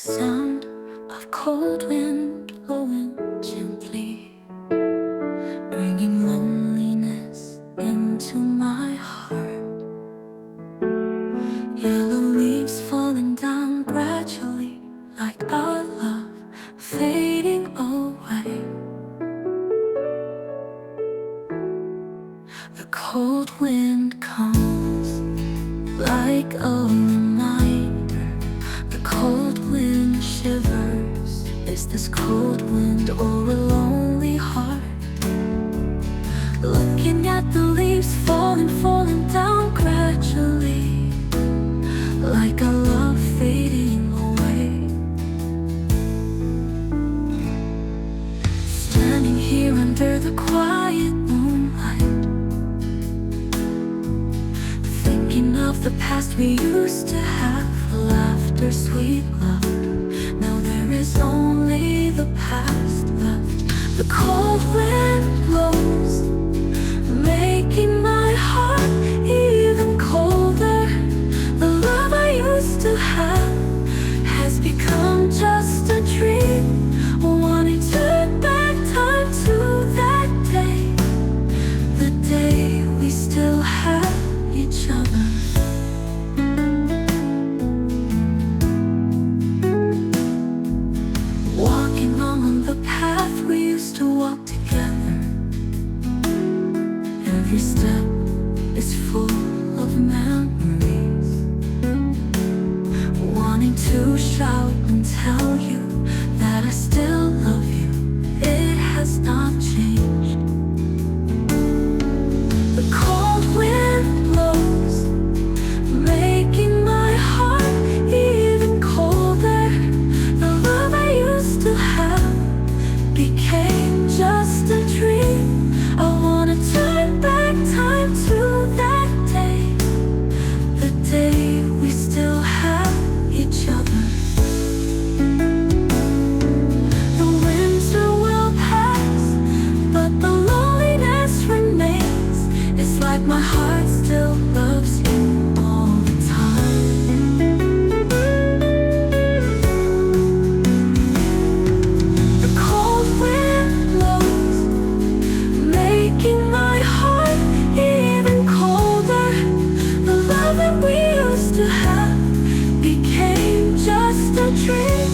sound of cold wind blowing gently, bringing loneliness into my heart. Yellow leaves falling down gradually, like our love fading away. The cold wind comes like a reminder. The cold wind shivers. Is this cold wind or a lonely heart? Looking at the leaves falling down gradually, like a love fading away. Standing here under the quiet moonlight, thinking of the past we used to have, laughter, sweet love. Now there is only the past left. The cold wind blows, making my heart even colder. The love I used to have has become just a dream. Wanting to turn back time to that day, the day we still had each other. Walking on the path we used to walk together. Every step is full of memories. Wanting to shout and tell you that I still love you. It has not changed. The cold wind blows, making my heart even colder. The love I used to have became just a dream. I wanna turn back time to that day, the day we still have each other. The winter will pass, but the loneliness remains. It's like my heart still loves you all the time. The cold wind blows, making my heart even colder. The love that we used to have became just a dream.